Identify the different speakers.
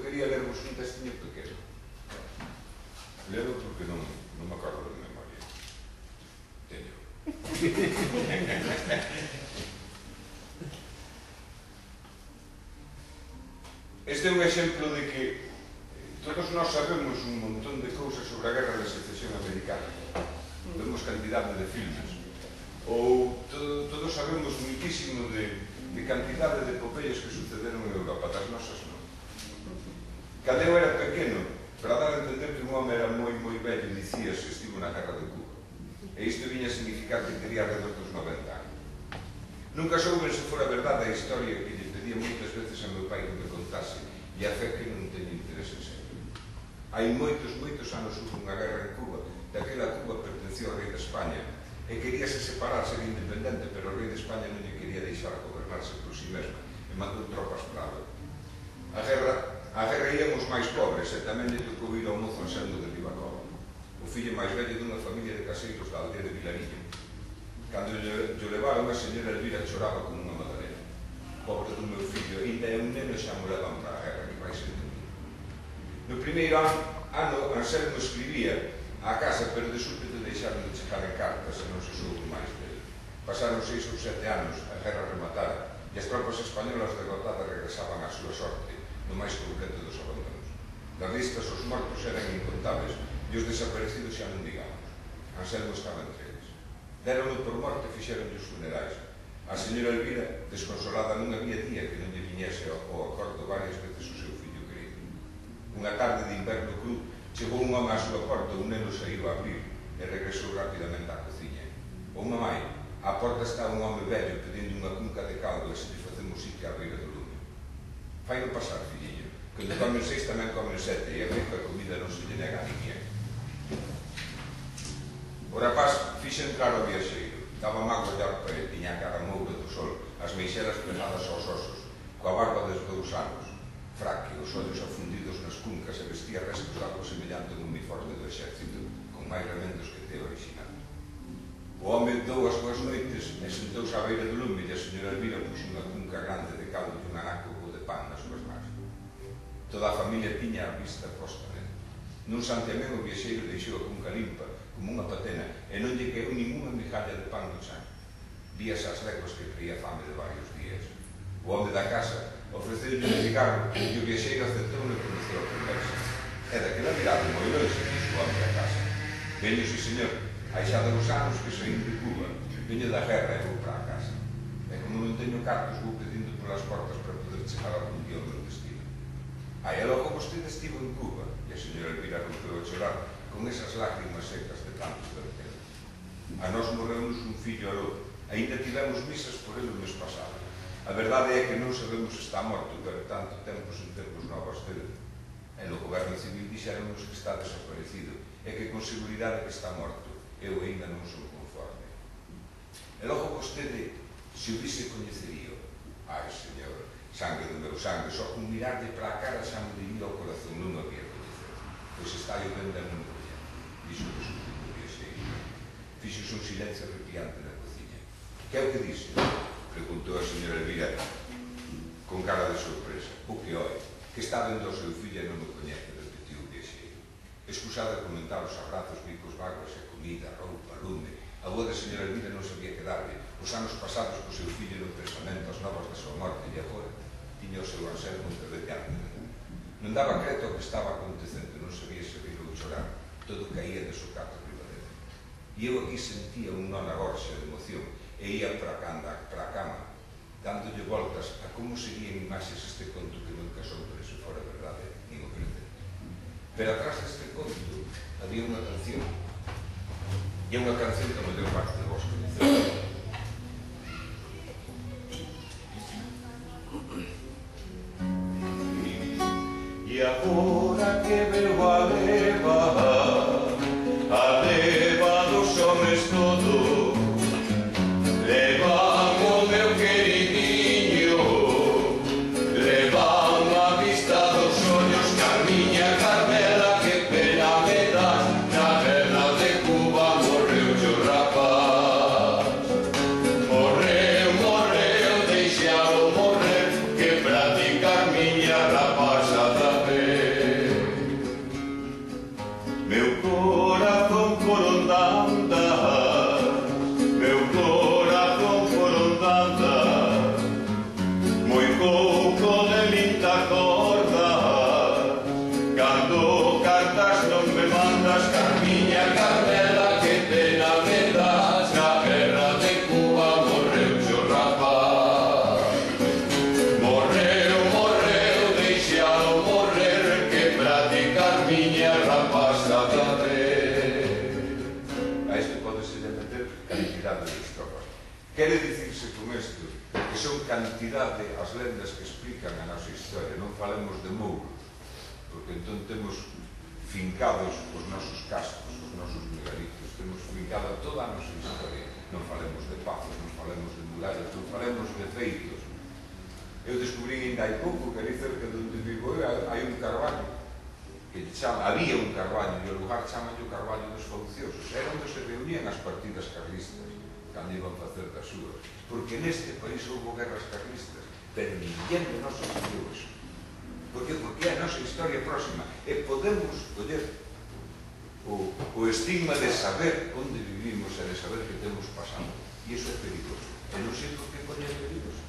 Speaker 1: quería lervos un textiño pequeno. Levo porque non me acordo de memoria. Teño. Este é un exemplo de que todos nós sabemos un montón de cousas sobre a Guerra de Secesión Americana. Vemos cantidade de filmes. Ou todos sabemos muitísimo de cantidade de epopeyas que sucederon en Europa, das nosas non. Cando eu era pequeno, para dar a entender que un home era moi vello, dicía se estivo na Guerra de Cuba. E isto viña a significar que teria alrededor dos 90 anos. Nunca souben se fora verdade a historia que lle pedía moitas veces a meu pai que me contase, e a fe que non teño interés en ser. Hai moitos anos hubo unha guerra en Cuba, daquela Cuba pertenceu ao rei de España, e queríase separar, ser independente, pero o rei de España non lle quería deixar gobernarse por si mesmo, e mandou tropas para lá. A guerra íamos máis pobres, e tamén lle tocou ir ao mozo Anselmo de Ribacova, o fillo máis vello dunha familia de caseiros da aldea de Vilarillo. Cando lle levaron, a señora Elvira choraba como unha madalena. Pobre do meu fillo, ainda é un neno, xa mo levan para a guerra, que vai ser de mí. No primeiro ano, Anselmo escribía a casa, pero de súpeto deixaron de chegar en cartas e non se soubo máis dele. Pasaron 6 ou 7 anos, a guerra rematara, e as tropas españolas derrotadas regresaban á súa sorte, no máis concreto dos abandonos. Nas listas os mortos eran incontables, e os desaparecidos xa non digamos. Anselmo estaba entre eles. Déronlo por morte e fixeronlle os funerais. A señora Elvira, desconsolada, non había día que non lle viñese ao acordo varias veces o seu fillo querido. Unha tarde de inverno cru, chegou un home á súa porta, un neno saiu a abrir e regresou rapidamente á cociña. O mamai, á porta está un home vello pedindo unha cunca de caldo e se lle facemos sitio á beira do lume. Faino pasar, filliño, que onde comen 6 tamén comen 7 e a rica comida non se lle nega a ninguén. O rapaz fixe entrar o viaxeiro, daba mágoa de arpa e tiña a cara moura do sol, as meixelas pegadas aos osos, coa barba dos 2 anos, fraque, os ollos afundidos nas cuncas e vestía restos de algo semellante a un uniforme do exército, con máis remendos que te original. O home dou as boas noites e sentouse á beira do lume e a señora Elvira puxo unha cunca grande de caldo e un anaco de pan nas súas mans. Toda a familia tiña a vista posta nele. Nun santiamén o viaxeiro deixou a cunca limpa, como unha patena, e non lle quedou ninguna migalla de pan no chan. Víase as leguas que creía fame de varios días. O home da casa ofreceu-lle un cigarro e o viaxeiro aceptou-no e comezou a conversa. É daquela mirada moi longe, dixo o home da casa. Veño, si señor, hai xa 2 anos que saín de Cuba, veño da guerra e vou para a casa. E como non teño cartos, vou pedindo polas portas para poder chegar algún día ao meu destino. Aí logo vostede estivo en Cuba, e a señora Elvira rompeu a chorar con esas lágrimas secas de tantos vertederos. A nós morreunos un fillo aló, ainda tivemos misas por ele o mes pasado. A verdade é que non sabemos se está morto, pero tanto tempo sen termos novas dele. E no goberno civil dixéronos que está desaparecido, e que con seguridade que está morto. Eu ainda non son conforme. E logo vostede, se o dise, coñecerío. Ai, señor, sangue do meu sangue, só con mirarlle para a cara xa me diría o corazón, non o había coñecer. Pois está eu ben non me coñece, dixo o discutido viaxeiro. Fixose un silencio arrepiante na cociña. Que é o que dixe? Preguntou a señora Elvira con cara de sorpresa. O que oi? Que está vendo o seu fillo e non me coñece, repetiu o viaxeiro. Excusada a comentar os abrazos, bicos vagos e comida, roupa, lume. A boa da señora Elvira non sabía que darlle. Os anos pasados co seu fillo no testamento, as novas da súa morte, e agora tiña o seu Anselmo entre diante. Non daba creto ao que estaba acontecendo, non sabía se rir ou chorar. Todo caía de socato riba dele. E eu aquí sentía un nó na gorxa de emoción e ia para a cama, dándolle voltas a como serían imaxes este conto que nunca sobre se fora verdade nin o presente. Pero atrás deste conto había unha canción, e é unha canción que a maior parte de vos coñeceron. E agora que veo a leva dos homes todo, levan o meu queridinho, levan a vista dos ollos que a miña Carmela, que pena me dá, na guerra de Cuba morreu o rapaz. cantidade de estrofas. Quere dicirse con isto que son cantidade as lendas que explican a nosa historia. Non falemos de mouros, porque entón temos fincados os nosos castros, os nosos megalitos, temos fincada toda a nosa historia. Non falemos de pazos, non falemos de murallas, non falemos de feitos. Eu descubrí ainda hai pouco que ali cerca de onde vivo eu hai un carballo, que había un carballo, e o lugar chamanlle o Carballo dos Fauciosos. Era onde se reunían as partidas carlistas, cando iban facer das súas. Porque neste país houve guerras carlistas, pero ninguén de nós sufriu eso. Por que? Porque é a nosa historia próxima. E podemos coller o estigma de saber onde vivimos e de saber que temos pasado. E iso é perigoso. E non sei por que coñer perigoso.